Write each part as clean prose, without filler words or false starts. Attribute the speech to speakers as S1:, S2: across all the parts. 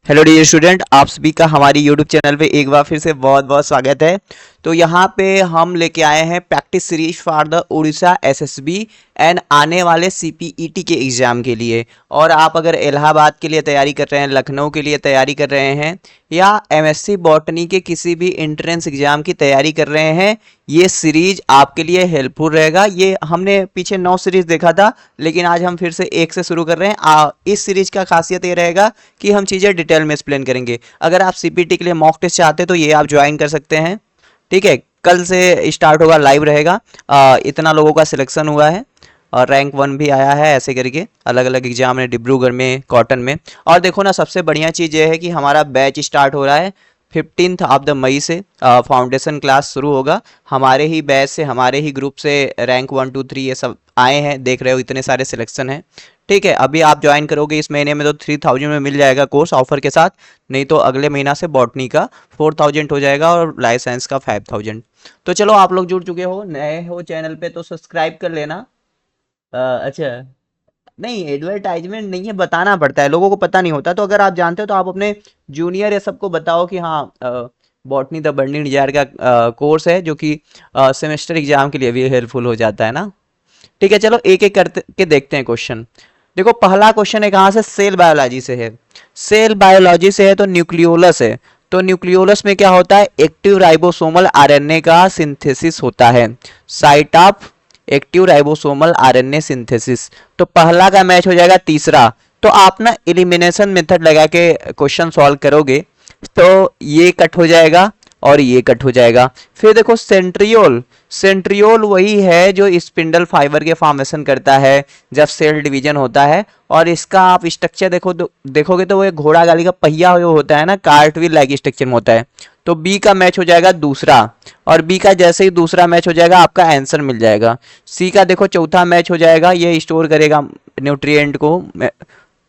S1: Hello dear student, आप सभी का हमारी यूट्यूब चैनल पे एक बार फिर से बहुत बहुत स्वागत है। तो यहाँ पे हम लेके आए हैं practice series for the Orissa SSB and आने वाले सीपीईटी के एग्ज़ाम के लिए। और आप अगर इलाहाबाद के लिए तैयारी कर रहे हैं, लखनऊ के लिए तैयारी कर रहे हैं या एमएससी बॉटनी के किसी भी एंट्रेंस एग्ज़ाम की तैयारी कर रहे हैं, ये सीरीज आपके लिए हेल्पफुल रहेगा। ये हमने पीछे 9 सीरीज देखा था, लेकिन आज हम फिर से एक से शुरू कर रहे हैं। इस सीरीज का खासियत ये रहेगा कि हम चीज़ें डिटेल में एक्सप्लेन करेंगे। अगर आप सीपीटी के लिए मॉक टेस्ट चाहते हैं तो ये आप ज्वाइन कर सकते हैं। ठीक है, कल से स्टार्ट होगा, लाइव रहेगा। इतना लोगों का सिलेक्शन हुआ है और रैंक 1 भी आया है, ऐसे करके अलग अलग एग्जाम है, डिब्रूगढ़ में, कॉटन में। और देखो ना, सबसे बढ़िया चीज़ ये है कि हमारा बैच स्टार्ट हो रहा है 15th ऑफ द मई से। फाउंडेशन क्लास शुरू होगा। हमारे ही बैच से, हमारे ही ग्रुप से रैंक 1 2 3 ये सब आए हैं, देख रहे हो इतने सारे सिलेक्शन हैं। ठीक है, अभी आप ज्वाइन करोगे इस महीने में तो 3000 में मिल जाएगा कोर्स ऑफर के साथ। नहीं तो अगले महीना से बॉटनी का 4000 हो जाएगा और लाइफ साइंस का 5000। तो चलो, आप लोग जुड़ चुके हो, नए हो चैनल पे तो सब्सक्राइब कर लेना। अच्छा, नहीं एडवर्टाइजमेंट नहीं है, बताना पड़ता है, लोगों को पता नहीं होता। तो अगर आप जानते हो तो आप अपने जूनियर या सबको बताओ कि हाँ, बॉटनी द बर्निंग डिजायर का कोर्स है, जो कि सेमेस्टर एग्जाम के लिए भी हेल्पफुल हो जाता है ना। ठीक है, चलो एक एक करके देखते हैं क्वेश्चन। देखो, पहला क्वेश्चन है कहाँ से, सेल बायोलॉजी से है। सेल बायोलॉजी से है तो न्यूक्लियोलस है। तो न्यूक्लियोलस में क्या होता है, एक्टिव राइबोसोमल आरएनए का सिंथेसिस होता है। Site of active ribosomal RNA synthesis. तो पहला का मैच हो जाएगा तीसरा। तो आप ना एलिमिनेशन मेथड लगा के क्वेश्चन सॉल्व करोगे तो ये कट हो जाएगा और ये कट हो जाएगा। फिर देखो सेंट्रियोल, सेंट्रियोल वही है जो स्पिंडल फाइबर के फॉर्मेशन करता है जब सेल डिवीजन होता है। और इसका आप स्ट्रक्चर देखोगे तो वो एक घोड़ा गाड़ी का पहिया जो होता है ना, कार्टविल लाइक स्ट्रक्चर में होता है। तो बी का मैच हो जाएगा दूसरा, और बी का जैसे ही दूसरा मैच हो जाएगा आपका आंसर मिल जाएगा। सी का देखो चौथा मैच हो जाएगा, ये स्टोर करेगा न्यूट्रिएंट को,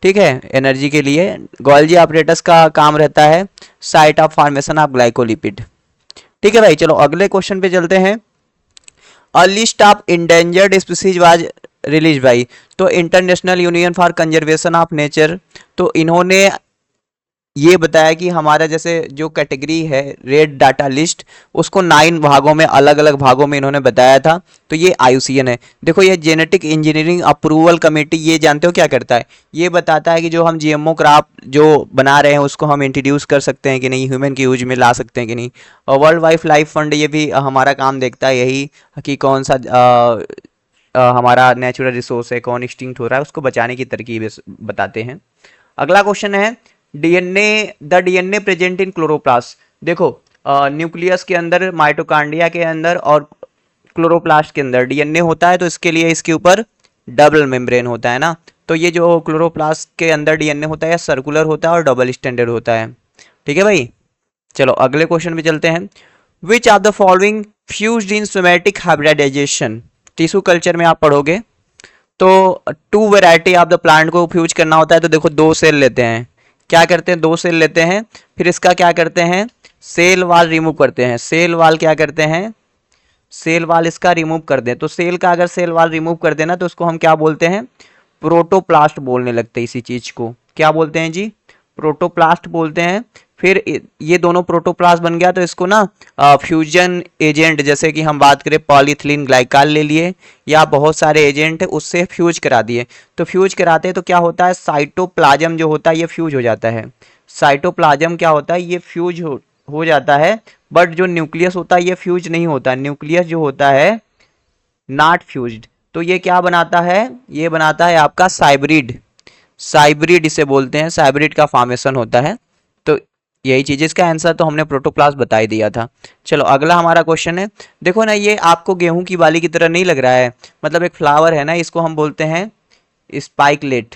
S1: ठीक है, एनर्जी के लिए। गोल्जी ऑपरेटस का काम रहता है site of formation of glycolipid. ठीक है भाई, चलो अगले क्वेश्चन पे चलते हैं। A list of endangered species was release by. तो International Union for Conservation of Nature, तो इन्होंने ये बताया कि हमारा जैसे जो कैटेगरी है रेड डाटा लिस्ट, उसको 9 भागों में, अलग अलग भागों में इन्होंने बताया था। तो ये आईयूसीएन है। देखो, ये जेनेटिक इंजीनियरिंग अप्रूवल कमेटी, ये जानते हो क्या करता है, ये बताता है कि जो हम जीएमओ क्रॉप जो बना रहे हैं उसको हम इंट्रोड्यूस कर सकते हैं कि नहीं, ह्यूमन की यूज में ला सकते हैं कि नहीं। और वर्ल्ड वाइड लाइफ फंड ये भी हमारा काम देखता है यही, कि कौन सा हमारा नेचुरल रिसोर्स है, कौन एक्सटिंक्ट हो रहा है, उसको बचाने की तरकीब बताते हैं। अगला क्वेश्चन है DNA, the DNA present in chloroplast. देखो, न्यूक्लियस के अंदर, माइटोकांड्रिया के अंदर और क्लोरोप्लास्ट के अंदर डीएनए होता है, तो इसके लिए इसके ऊपर डबल मेम्ब्रेन होता है ना। तो ये जो क्लोरोप्लास्ट के अंदर डीएनए होता है सर्कुलर होता है और डबल स्टैंडर्ड होता है। ठीक है भाई, चलो अगले क्वेश्चन पे चलते हैं। Which of the following fused in somatic hybridisation. Tissue culture में आप पढ़ोगे तो 2 वैरायटी ऑफ द प्लांट को फ्यूज करना होता है। तो देखो, 2 सेल लेते हैं, क्या करते हैं, 2 सेल लेते हैं, फिर इसका क्या करते हैं, सेल वाल रिमूव करते हैं। सेल वाल क्या करते हैं, सेल वाल इसका रिमूव कर दें। तो सेल का अगर सेल वाल रिमूव कर देना तो उसको हम क्या बोलते हैं, प्रोटोप्लास्ट बोलने लगते हैं। इसी चीज को क्या बोलते हैं जी, प्रोटोप्लास्ट बोलते हैं। फिर ये दोनों प्रोटोप्लास्ट बन गया तो इसको ना फ्यूजन एजेंट, जैसे कि हम बात करें पॉलीथिलीन ग्लाइकाल ले लिए या बहुत सारे एजेंट है, उससे फ्यूज करा दिए। तो फ्यूज कराते हैं तो क्या होता है, साइटोप्लाज्म जो होता है ये फ्यूज हो जाता है। साइटोप्लाज्म क्या होता है, ये फ्यूज हो जाता है। बट जो न्यूक्लियस होता है ये फ्यूज नहीं होता। न्यूक्लियस जो होता है नॉट फ्यूज्ड। तो ये क्या बनाता है, ये बनाता है आपका साइब्रिड। साइब्रिड इसे बोलते हैं, साइब्रिड का फॉर्मेशन होता है। तो यही चीज, इसका आंसर तो हमने प्रोटोप्लास्ट बता ही दिया था। चलो अगला हमारा क्वेश्चन है। देखो ना, ये आपको गेहूं की बाली की तरह नहीं लग रहा है, मतलब एक फ्लावर है ना, इसको हम बोलते हैं स्पाइकलेट।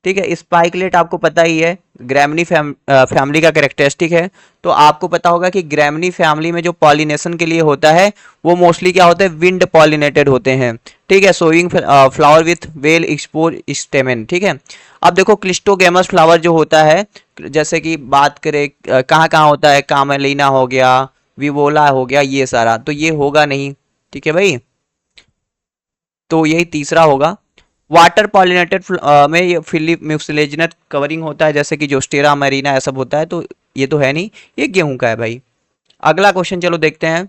S1: ठीक है, स्पाइकलेट आपको पता ही है, ग्रैमनी फैमिली का कैरेक्टरिस्टिक है। तो आपको पता होगा कि ग्रैमनी फैमिली में जो पॉलिनेशन के लिए होता है वो मोस्टली क्या होता है, विंड पॉलिनेटेड होते हैं। ठीक है, sowing flower with well expose stamen. ठीक है, अब देखो क्लिस्टोगेमस फ्लावर जो होता है, जैसे कि बात करें कहाँ कहाँ होता है, कामेलिना हो गया, विवोला हो गया, ये सारा तो ये होगा नहीं। ठीक है भाई, तो यही तीसरा होगा। वाटर पॉलिनेटेड में ये फिली म्यूसिलेजिनस कवरिंग होता है, जैसे कि जोस्टेरा मरीना ऐसा होता है, तो ये तो है नहीं, ये गेहूं का है भाई। अगला क्वेश्चन चलो देखते हैं।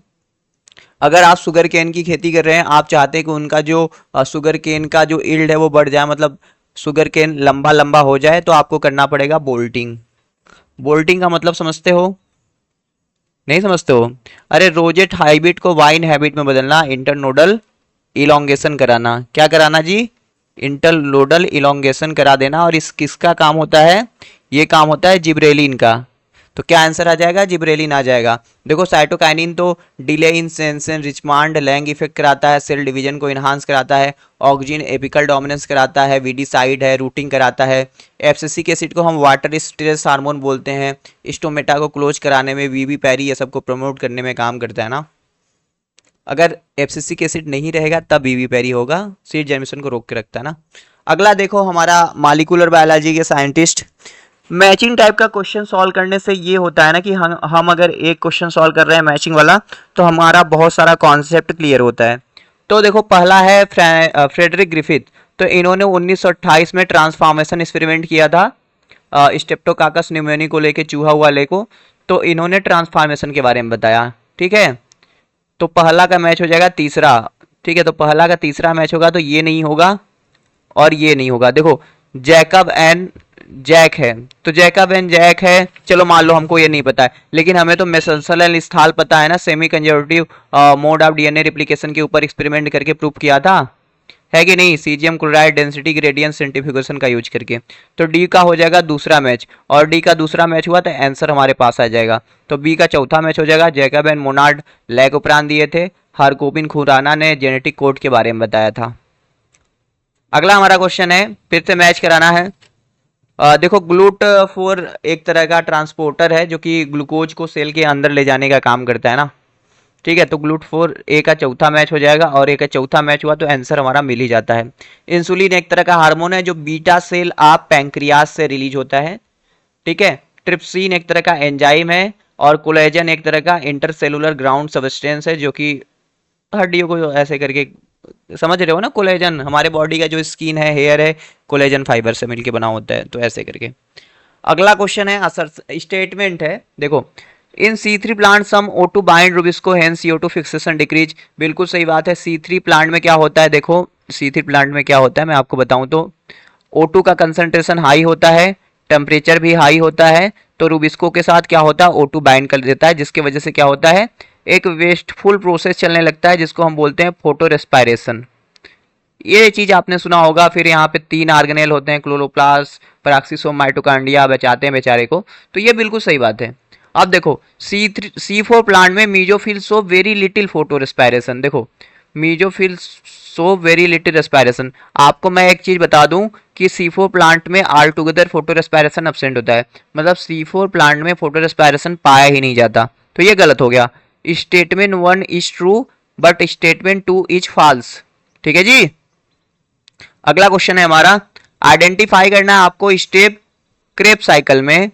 S1: अगर आप शुगर केन की खेती कर रहे हैं, आप चाहते हैं कि उनका जो शुगर केन का जो यील्ड है वो बढ़ जाए, मतलब शुगर केन लंबा लंबा हो जाए, तो आपको करना पड़ेगा बोल्टिंग। बोल्टिंग का मतलब समझते हो? नहीं समझते हो? अरे रोजेट हाइब्रिड को वाइन हैबिट में बदलना, इंटरनोडल इलोंगेशन कराना। क्या कराना जी? इंटरनोडल इलोंगेशन करा देना। और इस किसका काम होता है? ये काम होता है जिब्रेलिन का। तो क्या आंसर आ जाएगा? जिब्रेलिन आ जाएगा। देखो साइटोकाइनिन तो delay in senescence Richmond Lang effect कराता है, सेल डिवीजन को इन्हांस कराता है, ऑक्सिन एपिकल डोमिनेंस कराता है, वीडीसाइड है, रूटिंग कराता है। एफसीसिक एसिड को हम वाटर स्ट्रेस हार्मोन बोलते हैं, स्टोमेटा को क्लोज कराने में, वीवी पैरी ये सबको प्रमोट करने में काम करता है ना। अगर एफसीसिक एसिड नहीं रहेगा तब वीवी पैरी होगा, सीड जर्मिनेशन को रोक के रखता है ना। अगला देखो, हमारा मॉलिक्यूलर बायोलॉजी के साइंटिस्ट, मैचिंग टाइप का क्वेश्चन सॉल्व करने से ये होता है ना कि हम अगर एक क्वेश्चन सॉल्व कर रहे हैं मैचिंग वाला, तो हमारा बहुत सारा कॉन्सेप्ट क्लियर होता है। तो देखो पहला है फ्रेडरिक ग्रिफिथ। तो इन्होंने 1928 में ट्रांसफॉर्मेशन एक्सपेरिमेंट किया था स्टेप्टोकाकस न्यूमोनी को लेके, चूहा वाले को। तो इन्होंने ट्रांसफॉर्मेशन के बारे में बताया। ठीक है, तो पहला का मैच हो जाएगा तीसरा। ठीक है, तो पहला का तीसरा मैच होगा, तो ये नहीं होगा और ये नहीं होगा। देखो जैकब एंड जैक है, तो जैकब एंड जैक है, चलो मान लो हमको ये नहीं पता है, लेकिन हमें तो मेसेंसल स्थाल पता है ना, semi conservative mode of DNA replication के ऊपर एक्सपेरिमेंट करके प्रूव किया था, है कि नहीं? Caesium chloride density gradient centrifugation का यूज करके। तो डी का हो जाएगा दूसरा मैच, और डी का दूसरा मैच हुआ तो आंसर हमारे पास आ जाएगा। तो बी का चौथा मैच हो जाएगा। जैकब एंड मोनार्ड लैग उपरांत दिए थे, हरकोबिन खुराना ने जेनेटिक कोड के बारे में बताया था। अगला हमारा क्वेश्चन है, फिर से मैच कराना है। देखो ग्लूट फोर एक तरह का ट्रांसपोर्टर है जो कि ग्लूकोज को सेल के अंदर ले जाने का काम करता है ना। ठीक है, तो ग्लूट फोर ए का चौथा मैच हो जाएगा, और ए का चौथा मैच हुआ तो आंसर हमारा मिल ही जाता है। इंसुलिन एक तरह का हार्मोन है जो बीटा सेल आप पैंक्रियास से रिलीज होता है। ठीक है, ट्रिप्सिन एक तरह का एंजाइम है, और कोलेजन एक तरह का इंटरसेलुलर ग्राउंड सबस्टेंस है जो कि हड्डियों को ऐसे करके, समझ रहे हो ना, कोलेजन हमारे बॉडी का जो स्किन है, हेयर है, कोलेजन फाइबर से मिलके बना होता है, तो ऐसे करके। अगला क्वेश्चन है असर स्टेटमेंट है। देखो इन C3 प्लांट सम O2 bind Rubisco hence CO2 fixation decrease. बिल्कुल सही बात है। C3 प्लांट में क्या होता है? देखो C3 प्लांट में क्या होता है, मैं आपको बताऊं तो O2 का कंसंट्रेशन हाई होता है, टेम्परेचर भी हाई होता है, तो रुबिस्को के साथ क्या होता है? O2 बाइंड कर देता है, जिसकी वजह से क्या होता है? एक वेस्टफुल प्रोसेस चलने लगता है जिसको हम बोलते हैं फोटो रेस्पायरेशन। ये चीज आपने सुना होगा। फिर यहाँ पे 3 ऑर्गेनेल होते हैं, क्लोरोप्लास्ट, पेरोक्सिसोम, माइटोकॉन्ड्रिया, बचाते हैं बेचारे को। तो ये बिल्कुल सही बात है। अब देखो C4 प्लांट में mesophyll show very little photorespiration. देखो mesophyll show very little respiration. आपको मैं एक चीज बता दूं कि C4 प्लांट में all together photo respiration absent होता है, मतलब C4 प्लांट में फोटो रेस्पायरेशन पाया ही नहीं जाता। तो ये गलत हो गया। Statement 1 is true but statement 2 is false. ठीक है जी। अगला क्वेश्चन है हमारा, आइडेंटिफाई करना है आपको स्टेप क्रेब साइकिल में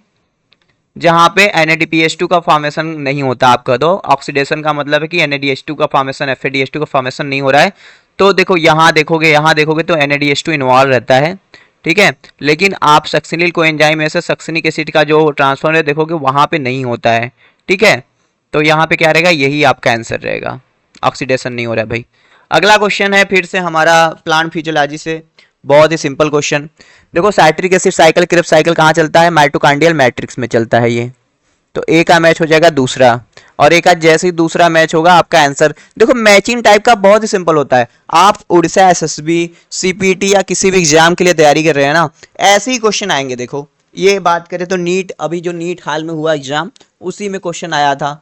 S1: जहां पे NADPH2 का फॉर्मेशन नहीं होता। आपका तो ऑक्सीडेशन का मतलब है कि NADH2 का फॉर्मेशन, FADH2 का फॉर्मेशन नहीं हो रहा है। तो देखो यहां देखोगे तो NADH2 इन्वॉल्व रहता है। ठीक है, लेकिन आप सक्सिनिल कोएंजाइम में से सक्सिनिक एसिड का जो ट्रांसफर है देखोगे वहां पे नहीं होता है। ठीक है, तो यहाँ पे क्या रहेगा? यही आपका आंसर रहेगा, ऑक्सीडेशन नहीं हो रहा है भाई। अगला क्वेश्चन है फिर से हमारा प्लांट फिजियोलॉजी से, बहुत ही सिंपल क्वेश्चन। देखो citric acid cycle, Krebs cycle कहाँ चलता है? माइटोकॉन्ड्रियल मैट्रिक्स में चलता है ये। तो ए का मैच हो जाएगा दूसरा, और ए का जैसे ही दूसरा मैच होगा आपका आंसर। देखो मैचिंग टाइप का बहुत ही सिंपल होता है। आप उड़ीसा एसएसबी, सीपीटी या किसी भी एग्जाम के लिए तैयारी कर रहे हैं ना, ऐसे ही क्वेश्चन आएंगे। देखो ये बात करें तो नीट, अभी जो नीट हाल में हुआ एग्जाम, उसी में क्वेश्चन आया था,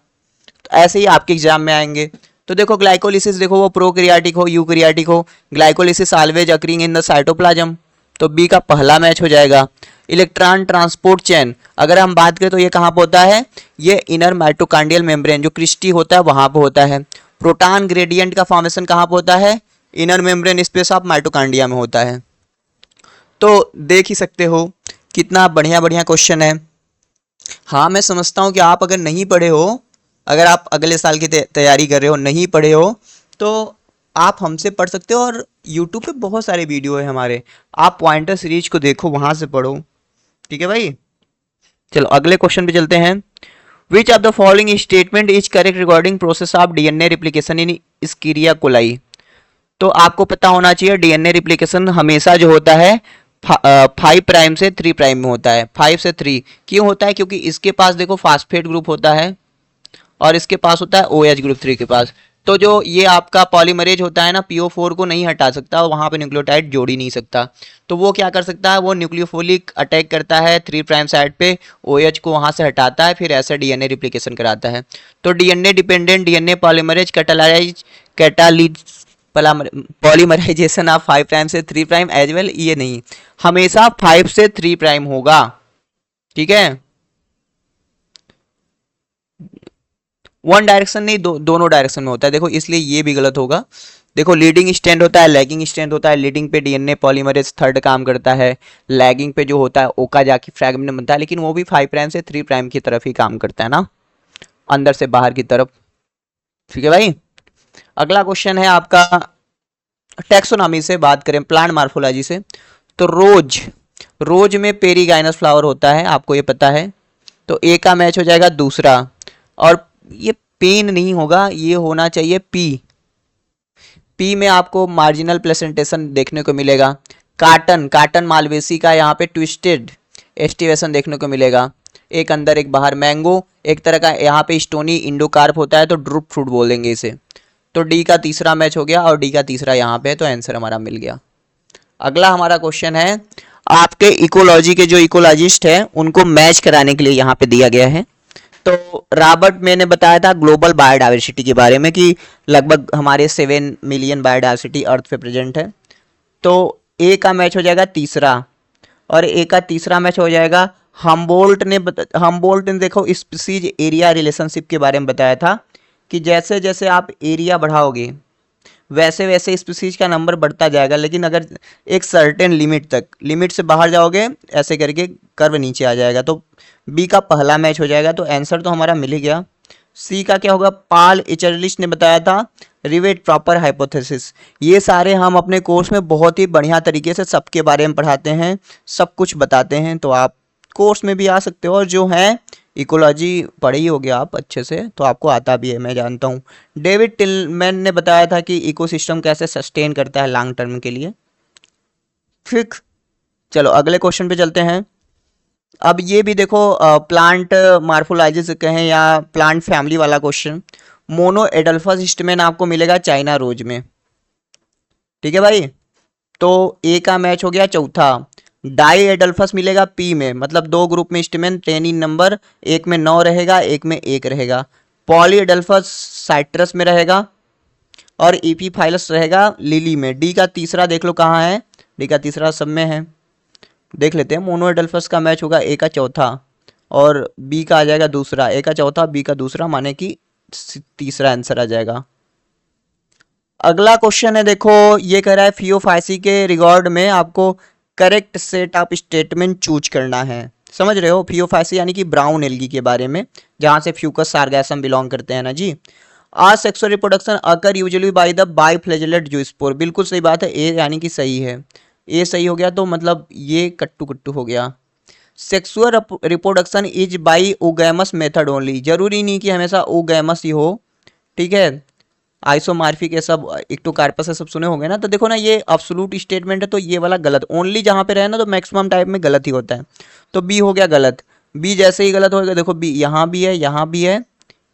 S1: तो ऐसे ही आपके एग्जाम में आएंगे। तो देखो ग्लाइकोलिसिस, देखो वो प्रोकैरियोटिक हो यूकैरियोटिक हो, glycolysis always occurring in the cytoplasm. तो बी का पहला मैच हो जाएगा। इलेक्ट्रॉन ट्रांसपोर्ट चेन अगर हम बात करें तो ये कहाँ पे होता है? ये इनर माइटोकॉन्ड्रियल मेम्ब्रेन जो क्रिस्टी होता है वहां पे होता है। प्रोटॉन ग्रेडियंट का फॉर्मेशन कहाँ पे होता है? Inner membrane space of mitochondria में होता है। तो देख ही सकते हो कितना बढ़िया बढ़िया क्वेश्चन है। हाँ मैं समझता हूँ कि आप अगर नहीं पढ़े हो, अगर आप अगले साल की तैयारी कर रहे हो, नहीं पढ़े हो, तो आप हमसे पढ़ सकते हो, और यूट्यूब पे बहुत सारे वीडियो है हमारे, आप पॉइंटर सीरीज को देखो, वहां से पढ़ो। ठीक है भाई, चलो अगले क्वेश्चन पे चलते हैं। Which of the following statement is correct regarding process of DNA replication in Escherichia coli. तो आपको पता होना चाहिए डीएनए रिप्लिकेशन हमेशा जो होता है 5 प्राइम से 3 प्राइम में होता है। 5 से 3 क्यों होता है? क्योंकि इसके पास देखो फास्फेट ग्रुप होता है और इसके पास होता है OH ग्रुप 3 के पास। तो जो ये आपका पॉलीमरेज होता है ना, PO4 को नहीं हटा सकता, वहां पे न्यूक्लियोटाइड जोड़ ही नहीं सकता। तो वो क्या कर सकता है, वो न्यूक्लियोफिलिक अटैक करता है 3 प्राइम साइड पे, OH को वहां से हटाता है, फिर ऐसा डीएनए रिप्लिकेशन कराता है। तो DNA dependent DNA polymerase catalyse polymerisation of 5 prime से 3 प्राइम एज वेल, ये नहीं, हमेशा 5 से 3 प्राइम होगा। ठीक है, वन डायरेक्शन नहीं, दोनों डायरेक्शन में होता है। देखो इसलिए ये भी गलत होगा। देखो लीडिंग स्ट्रैंड होता है, लैगिंग स्ट्रैंड होता है। लीडिंग पे डीएनए पॉलीमरेज 3rd काम करता है, लैगिंग पे जो होता है ओकाजाकी फ्रैगमेंट बनता है, लेकिन वो भी 5 प्राइम से 3 प्राइम की तरफ ही काम करता है ना, अंदर से बाहर की तरफ। ठीक है भाई, अगला क्वेश्चन है आपका, टैक्सोनॉमी से बात करें, प्लांट मार्फोलॉजी से, तो रोज में पेरीगाइनस फ्लावर होता है, आपको ये पता है। तो ए का मैच हो जाएगा दूसरा, और ये पेन नहीं होगा, ये होना चाहिए पी में आपको मार्जिनल प्लेसेंटेशन देखने को मिलेगा। काटन मालवेसी का यहाँ पे ट्विस्टेड एस्टिवेशन देखने को मिलेगा, एक अंदर एक बाहर। मैंगो एक तरह का यहाँ पे स्टोनी इंडोकार्प होता है, तो ड्रूप फ्रूट बोलेंगे इसे। तो डी का तीसरा मैच हो गया, और डी का तीसरा यहाँ पे है, तो आंसर हमारा मिल गया। अगला हमारा क्वेश्चन है, आपके इकोलॉजी के जो इकोलॉजिस्ट है उनको मैच कराने के लिए यहाँ पे दिया गया है। तो रॉबर्ट मैंने बताया था ग्लोबल बायोडाइवर्सिटी के बारे में कि लगभग हमारे 7 मिलियन बायोडाइवर्सिटी अर्थ पे प्रेजेंट है। तो ए का मैच हो जाएगा तीसरा, और ए का तीसरा मैच हो जाएगा हम्बोल्ट ने देखो स्पीसीज एरिया रिलेशनशिप के बारे में बताया था कि जैसे जैसे आप एरिया बढ़ाओगे वैसे वैसे स्पीसीज का नंबर बढ़ता जाएगा, लेकिन अगर एक सर्टेन लिमिट से बाहर जाओगे ऐसे करके कर्व नीचे आ जाएगा। तो बी का पहला मैच हो जाएगा, तो आंसर तो हमारा मिल ही गया। सी का क्या होगा, पाल इचरलिश ने बताया था रिवेट प्रॉपर हाइपोथेसिस। ये सारे हम अपने कोर्स में बहुत ही बढ़िया तरीके से सबके बारे में पढ़ाते हैं, सब कुछ बताते हैं, तो आप कोर्स में भी आ सकते हो। और जो है इकोलॉजी पढ़ी होगी आप अच्छे से, तो आपको आता भी है, मैं जानता हूँ। डेविड टिलमैन ने बताया था कि इकोसिस्टम कैसे सस्टेन करता है लॉन्ग टर्म के लिए। ठीक, चलो अगले क्वेश्चन पे चलते हैं। अब ये भी देखो प्लांट मार्फोलॉजी से कहें या प्लांट फैमिली वाला क्वेश्चन। मोनो एडल्फस स्टेमेन आपको मिलेगा चाइना रोज में। ठीक है भाई, तो ए का मैच हो गया चौथा। डाई एडल्फस मिलेगा पी में, मतलब 2 ग्रुप में स्टेमेन 10 इन नंबर, एक में 9 रहेगा, एक में 1 रहेगा। पॉली एडल्फस साइट्रस में रहेगा, और ईपीफाइलस रहेगा लिली में। डी का तीसरा देख लो कहाँ है, डी का तीसरा सब में है, देख लेते हैं। मोनो एडल्फस का मैच होगा ए का चौथा, और बी का आ जाएगा दूसरा। ए का चौथा, बी का दूसरा, माने कि तीसरा आंसर आ जाएगा। अगला क्वेश्चन है, देखो ये कह रहा है फियोफाइसी के रिगार्ड में आपको correct set of statement choose करना है। समझ रहे हो, फियोफाइसी यानी कि ब्राउन एल्गी के बारे में, जहां से फ्यूकस सार्गैसम बिलोंग करते हैं ना जी। आज sexual reproduction occur usually by the biflagellate zoospore, बिल्कुल सही बात है, ए यानी कि सही है, ए सही हो गया। तो मतलब ये कट्टू कट्टू हो गया। Sexual reproduction is by oogamous method only, जरूरी नहीं कि हमेशा ओगैमस ही हो। ठीक है, आइसोमार्फिक ये सब इक्टोकार्पस ये सब सुने होंगे ना। तो देखो ना, ये एब्सोल्यूट स्टेटमेंट है, तो ये वाला गलत, ओनली जहां पे रहे ना तो मैक्सिमम टाइप में गलत ही होता है। तो बी हो गया गलत। बी जैसे ही गलत होगा, देखो बी यहाँ भी है, यहाँ भी है,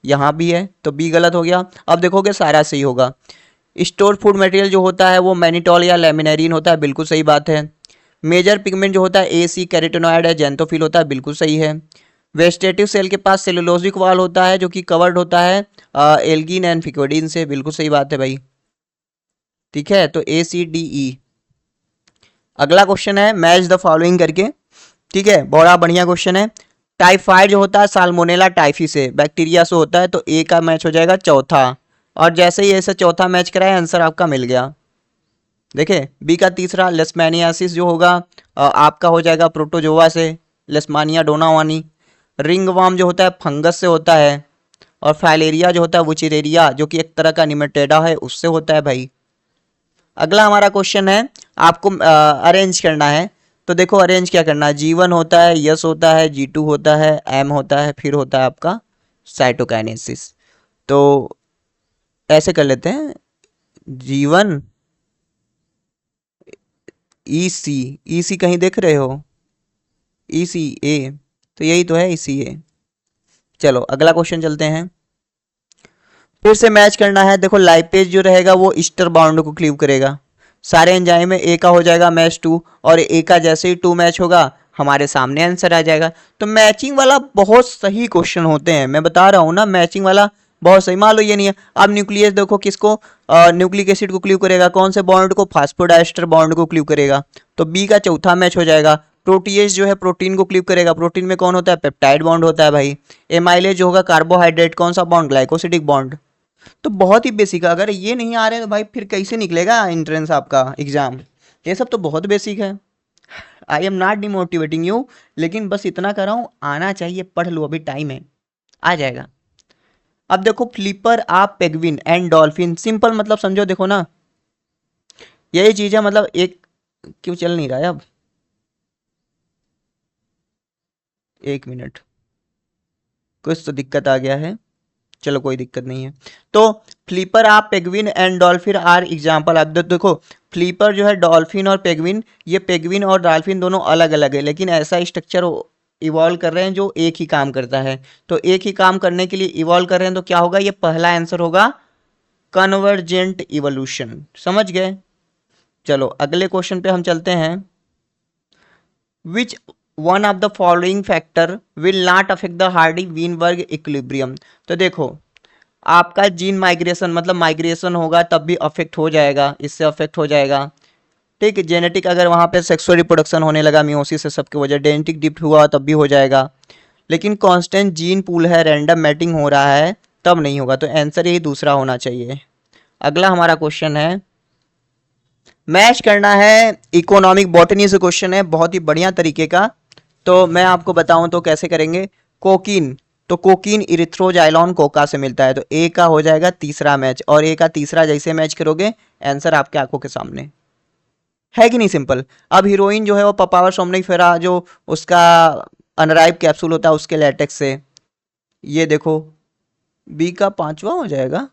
S1: यहाँ भी है, तो बी गलत हो गया। अब देखोगे सारा सही होगा। स्टोर फूड मटेरियल जो होता है वो मैनिटॉल या लेमिनेरिन होता है, बिल्कुल सही बात है। मेजर पिगमेंट जो होता है ए सी कैरोटेनॉइड है, जेंथोफिल होता है, बिल्कुल सही है। वेजिटेटिव सेल के पास सेलुलोजिक वाल होता है जो कि कवर्ड होता है एल्गिन एंड फिकोडिन से, बिल्कुल सही बात है भाई। ठीक है, तो ए सी डी ई। अगला क्वेश्चन है मैच द फॉलोइंग करके। ठीक है, बड़ा बढ़िया क्वेश्चन है। टाइफाइड जो होता है साल्मोनेला टाइफी से, बैक्टीरिया से होता है, तो ए का मैच हो जाएगा चौथा। और जैसे ही ऐसे चौथा मैच कराए, आंसर आपका मिल गया। देखे, बी का तीसरा लेस्मेनियासिस जो होगा आपका हो जाएगा प्रोटोजोआ से, लेस्मानिया डोनावानी। रिंग वार्म जो होता है फंगस से होता है, और फाइलेरिया जो होता है वुचिरेरिया जो कि एक तरह का निमेटेडा है, उससे होता है भाई। अगला हमारा क्वेश्चन है, आपको अरेंज करना है। तो देखो अरेंज क्या करना है, G1 होता है, यस होता है, G2 होता है, M होता है, फिर होता है आपका साइटोकाइनेसिस। तो ऐसे कर लेते हैं, G1 EC कहीं देख रहे हो, ECA, तो यही तो है ECA। चलो अगला क्वेश्चन चलते हैं। फिर से मैच करना है। देखो लाइपेज जो रहेगा वो ईस्टर बाउंड को क्लीव करेगा। सारे एंजाइम में ए का हो जाएगा मैच 2, और ए का जैसे ही 2 मैच होगा हमारे सामने आंसर आ जाएगा। तो मैचिंग वाला बहुत सही क्वेश्चन होते हैं, मैं बता रहा हूँ ना, मैचिंग वाला बहुत सही। मान लो ये नहीं है, अब न्यूक्लियस देखो किसको, न्यूक्लिक एसिड को क्लीव करेगा, कौन से बॉन्ड को, फास्फोडाइस्टर बॉन्ड को क्लीव करेगा। तो बी का चौथा मैच हो जाएगा। प्रोटीएज जो है प्रोटीन को क्लीव करेगा, प्रोटीन में कौन होता है, पेप्टाइड बॉन्ड होता है भाई। एमाइलेज जो होगा कार्बोहाइड्रेट, कौन सा बॉन्ड, ग्लाइकोसिडिक बॉन्ड। तो बहुत ही बेसिक है, अगर ये नहीं आ रहे तो भाई फिर कैसे निकलेगा एंट्रेंस आपका एग्जाम। ये सब तो बहुत बेसिक है। I am not demotivating you, लेकिन बस इतना कर रहा हूँ, आना चाहिए, पढ़ लो, अभी टाइम है, आ जाएगा। अब देखो फ्लिपर आप पेंगुइन एंड डॉल्फिन, सिंपल मतलब समझो, देखो ना यही चीज है, मतलब एक क्यों चल नहीं रहा है अब, एक मिनट, कुछ तो दिक्कत आ गया है, चलो कोई दिक्कत नहीं है। तो फ्लीपर आप penguin and dolphin are example. आप देखो फ्लीपर जो है डॉल्फिन और पेंगुइन, ये पेंगुइन और डॉल्फिन दोनों अलग अलग है, लेकिन ऐसा स्ट्रक्चर इवॉल्व कर रहे हैं जो एक ही काम करता है। तो एक ही काम करने के लिए इवॉल्व कर रहे हैं, तो क्या होगा, ये पहला आंसर होगा कन्वर्जेंट इवोल्यूशन। समझ गए। चलो अगले क्वेश्चन पे हम चलते हैं। Which one of the following factor will not affect the Hardy Weinberg equilibrium. तो देखो आपका जीन माइग्रेशन, मतलब माइग्रेशन होगा तब भी अफेक्ट हो जाएगा, इससे अफेक्ट हो जाएगा। ठीक है, जेनेटिक अगर वहाँ पे सेक्सुअल रिप्रोडक्शन होने लगा मियोसिस से सबके वजह, जेनेटिक डिप्ट हुआ तब भी हो जाएगा। लेकिन कांस्टेंट जीन पूल है, रैंडम मैटिंग हो रहा है, तब नहीं होगा। तो आंसर यही दूसरा होना चाहिए। अगला हमारा क्वेश्चन है, मैच करना है इकोनॉमिक बॉटनी से क्वेश्चन है, बहुत ही बढ़िया तरीके का। तो मैं आपको बताऊं तो कैसे करेंगे। कोकीन, तो कोकीन इरिथ्रोजाइलॉन कोका से मिलता है, तो ए का हो जाएगा तीसरा मैच, और ए का तीसरा जैसे मैच करोगे आंसर आपके आंखों के सामने है कि नहीं, सिंपल। अब हीरोइन जो है वो पपावर सोमनिफेरा, जो उसका अनराइप कैप्सूल होता है उसके लेटेक्स से, ये देखो बी का पांचवा हो जाएगा,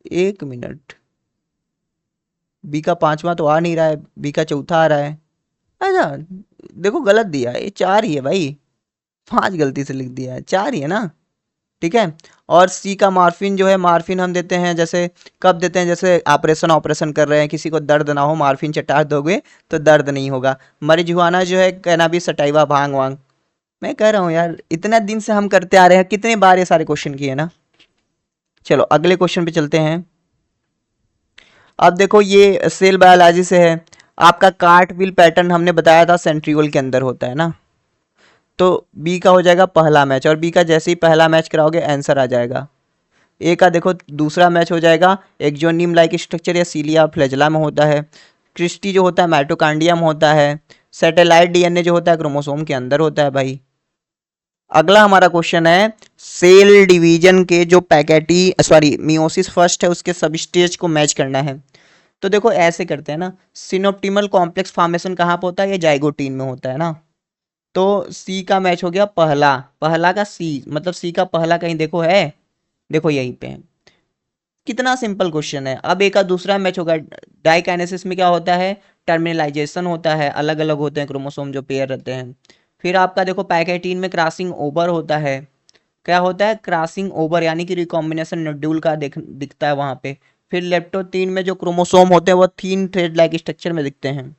S1: एक मिनट, बी का पांचवा तो आ नहीं रहा है, बी का चौथा आ रहा है। अच्छा देखो गलत दिया है, ये चार ही है भाई, पांच गलती से लिख दिया है, चार ही है ना, ठीक है। और सी का मार्फिन जो है, मार्फिन हम देते हैं जैसे, कब देते हैं, जैसे ऑपरेशन कर रहे हैं, किसी को दर्द ना हो, मार्फिन चटा दोगे तो दर्द नहीं होगा। मरिजुआना जो है कैनाबिस सटाइवा, भांग वांग। मैं कह रहा हूँ यार, इतना दिन से हम करते आ रहे हैं, कितने बार ये सारे क्वेश्चन किए ना। चलो अगले क्वेश्चन पे चलते हैं। अब देखो ये सेल बायोलॉजी से है। आपका कार्ट व्हील पैटर्न हमने बताया था सेंट्रियोल के अंदर होता है ना। तो बी का हो जाएगा पहला मैच, और बी का जैसे ही पहला मैच कराओगे आंसर आ जाएगा। ए का देखो दूसरा मैच हो जाएगा, एक जो नीम लाइक स्ट्रक्चर या सीलिया फ्लैजेला में होता है। क्रिस्टी जो होता है माइटोकांड्रिया में होता है। सैटेलाइट डीएनए जो होता है क्रोमोसोम के अंदर होता है भाई। अगला हमारा क्वेश्चन है, सेल डिवीजन के जो पैकेटी सॉरी मियोसिस फर्स्ट है उसके सब स्टेज को मैच करना है। तो देखो ऐसे करते हैं ना, सिनोप्टिमल कॉम्प्लेक्स फॉर्मेशन कहाँ पे होता है, ये जाइगोटीन में होता है ना। तो सी का मैच हो गया पहला, पहला का सी, मतलब सी का पहला कहीं देखो है, देखो यहीं पे है। कितना सिंपल क्वेश्चन है। अब एक का दूसरा मैच होगा, डाइकाइनेसिस में क्या होता है, टर्मिनलाइजेशन होता है, अलग अलग होते हैं क्रोमोसोम जो पेयर रहते हैं। फिर आपका देखो पैकेटीन में क्रॉसिंग ओवर होता है, क्या होता है, क्रॉसिंग ओवर, यानी कि रिकॉम्बिनेशन नोड्यूल का दिखता है वहां पे। फिर लेप्टोतीन में जो क्रोमोसोम होते हैं वो थीन थ्रेड लाइक स्ट्रक्चर में दिखते हैं।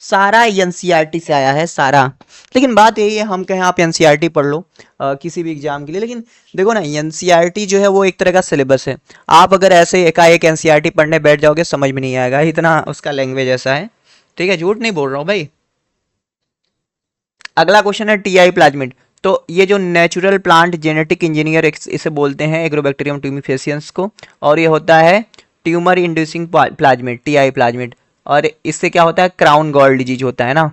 S1: सारा एनसीईआरटी से आया है सारा। लेकिन बात यही है, हम कहें आप एनसीईआरटी पढ़ लो किसी भी एग्जाम के लिए, लेकिन देखो ना एनसीईआरटी जो है वो एक तरह का सिलेबस है। आप अगर ऐसे एकाएक एनसीईआरटी पढ़ने बैठ जाओगे समझ में नहीं आएगा, इतना उसका लैंग्वेज ऐसा है। ठीक है, झूठ नहीं बोल रहा हूँ भाई। अगला क्वेश्चन है टीआई प्लाज्मिड। तो ये जो नेचुरल प्लांट जेनेटिक इंजीनियर इसे बोलते हैं एग्रोबैक्टीरियम ट्यूमिफेसियंस को, और ये होता है tumour inducing plasmid, TI plasmid, और इससे क्या होता है, क्राउन गॉल डिजीज होता है ना।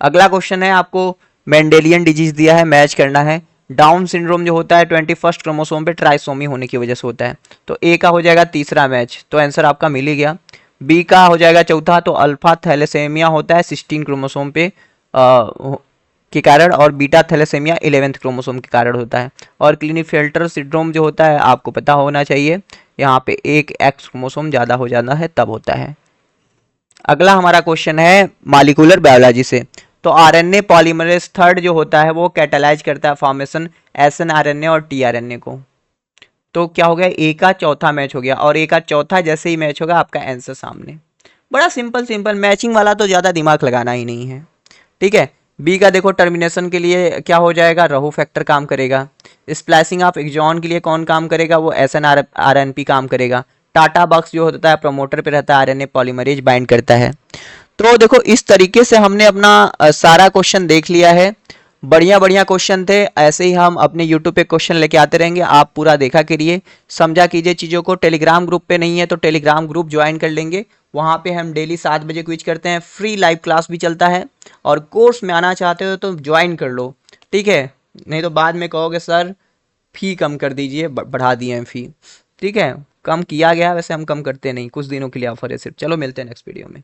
S1: अगला क्वेश्चन है, आपको मेंडेलियन डिजीज दिया है, मैच करना है। डाउन सिंड्रोम जो होता है 21st क्रोमोसोम पे ट्राइसोमी होने की वजह से होता है। तो ए का हो जाएगा तीसरा मैच, तो आंसर आपका मिल ही गया। बी का हो जाएगा चौथा, तो अल्फा थैलेसेमिया होता है 16 क्रोमोसोम पे के कारण, और बीटा थैलेसेमिया 11th क्रोमोसोम के कारण होता है। और क्लिनीफेल्टर सिंड्रोम जो होता है आपको पता होना चाहिए, यहाँ पे एक एक्स क्रोमोसोम ज़्यादा हो जाना है तब होता है। अगला हमारा क्वेश्चन है मॉलिक्यूलर बायोलॉजी से। तो आरएनए पॉलीमरेज थर्ड जो होता है वो कैटालाइज करता है फॉर्मेशन एसएनआरएनए और टीआरएनए को। तो क्या हो गया, ए का चौथा मैच हो गया, और ए का चौथा जैसे ही मैच होगा आपका आंसर सामने। बड़ा सिंपल सिंपल, मैचिंग वाला तो ज़्यादा दिमाग लगाना ही नहीं है। ठीक है। बी का देखो टर्मिनेशन के लिए क्या हो जाएगा, रहू फैक्टर काम करेगा। स्प्लाइसिंग ऑफ एक्सॉन के लिए कौन काम करेगा, वो एसएनआरएनपी काम करेगा। टाटा बॉक्स जो होता है प्रमोटर पे रहता है, आरएनए पॉलीमरेज बाइंड करता है। तो देखो इस तरीके से हमने अपना सारा क्वेश्चन देख लिया है। बढ़िया बढ़िया क्वेश्चन थे, ऐसे ही हम अपने यूट्यूब पे क्वेश्चन लेके आते रहेंगे। आप पूरा देखा करिए, समझा कीजिए चीज़ों को। टेलीग्राम ग्रुप पे नहीं है तो टेलीग्राम ग्रुप ज्वाइन कर लेंगे, वहाँ पे हम डेली 7 बजे क्विज करते हैं, फ्री लाइव क्लास भी चलता है। और कोर्स में आना चाहते हो तो ज्वाइन कर लो, ठीक है। नहीं तो बाद में कहोगे सर फी कम कर दीजिए, बढ़ा दिए हैं फी। ठीक है, कम किया गया, वैसे हम कम करते नहीं, कुछ दिनों के लिए ऑफर है सिर्फ। चलो मिलते हैं नेक्स्ट वीडियो में।